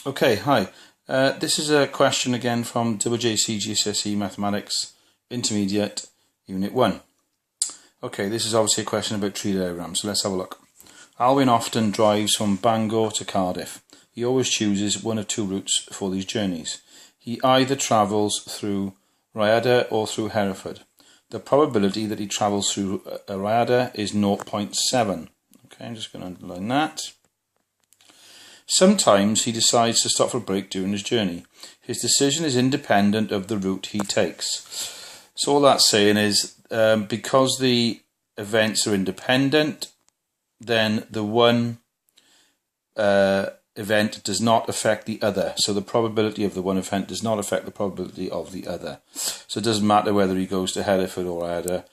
Okay, hi. This is a question again from WJEC GCSE Mathematics Intermediate Unit 1. Okay, this is obviously a question about tree diagrams, so let's have a look. Alwyn often drives from Bangor to Cardiff. He always chooses one of two routes for these journeys. He either travels through Rhyadr or through Hereford. The probability that he travels through Rhyadr is 0.7. Okay, I'm just going to underline that. Sometimes he decides to stop for a break during his journey. His decision is independent of the route he takes. So all that's saying is because the events are independent, then the one event does not affect the other. So the probability of the one event does not affect the probability of the other. So it doesn't matter whether he goes to Hereford or Rhyadr.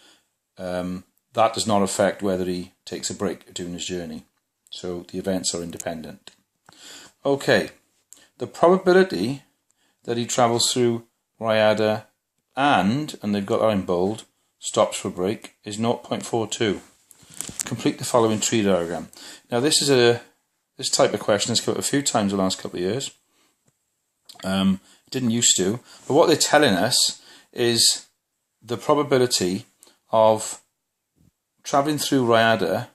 That does not affect whether he takes a break during his journey. So the events are independent. Okay, the probability that he travels through Rhyadr and they've got that in bold, stops for a break, is 0.42. Complete the following tree diagram. Now this type of question has come up a few times in the last couple of years. It didn't used to, but what they're telling us is the probability of travelling through Rhyadr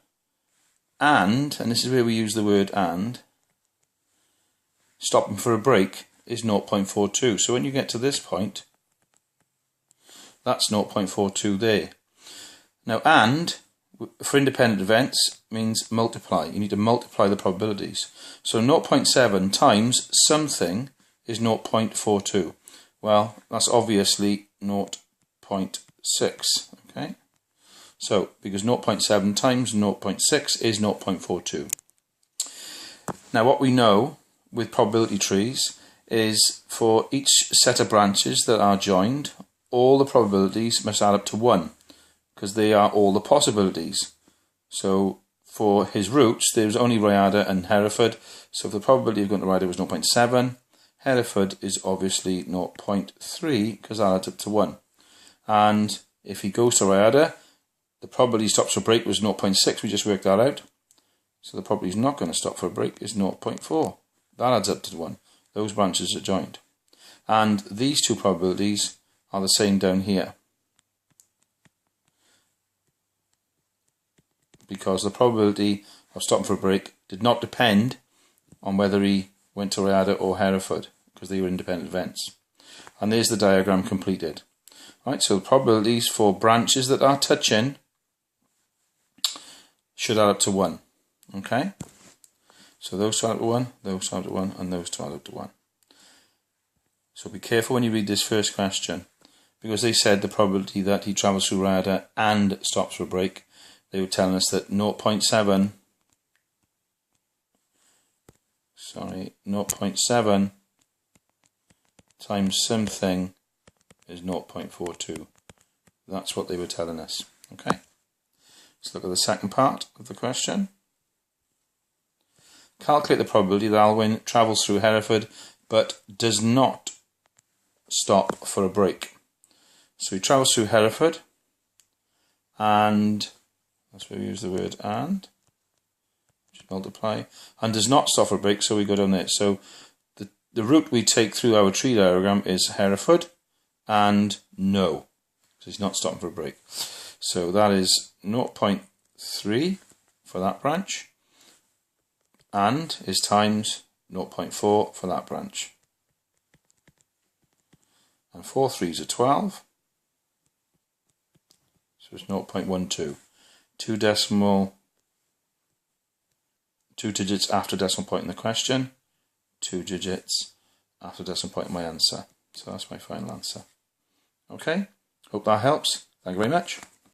and this is where we use the word and, stopping for a break is 0.42. So when you get to this point, that's 0.42 there. Now, and for independent events means multiply. You need to multiply the probabilities. So 0.7 times something is 0.42. Well, that's obviously 0.6. Okay. So because 0.7 times 0.6 is 0.42. Now, what we know with probability trees is for each set of branches that are joined, all the probabilities must add up to 1 because they are all the possibilities. So for his routes, there's only Rhyadr and Hereford. So if the probability of going to Rhyadr was 0.7, Hereford is obviously 0.3 because that adds up to 1. And if he goes to Rhyadr, the probability he stops for a break was 0.6. We just worked that out. So the probability he's not going to stop for a break is 0.4. That adds up to 1. Those branches are joined. And these two probabilities are the same down here. Because the probability of stopping for a break did not depend on whether he went to Rhyadr or Hereford, because they were independent events. And there's the diagram completed. Right, so the probabilities for branches that are touching should add up to 1. Okay? So those two add up to 1, those two add up to 1, and those two add up to 1. So be careful when you read this first question, because they said the probability that he travels through Rhyadr and stops for a break, they were telling us that 0.7 times something is 0.42. That's what they were telling us. Okay. Let's look at the second part of the question. Calculate the probability that Alwyn travels through Hereford but does not stop for a break. So he travels through Hereford and, that's where we use the word and, multiply, and does not stop for a break, so we go down there. So the route we take through our tree diagram is Hereford and no. So he's not stopping for a break. So that is 0.3 for that branch. And is times 0.4 for that branch. And 4 3s are 12. So it's 0.12. Two digits after decimal point in the question. 2 digits after decimal point in my answer. So that's my final answer. Okay, hope that helps. Thank you very much.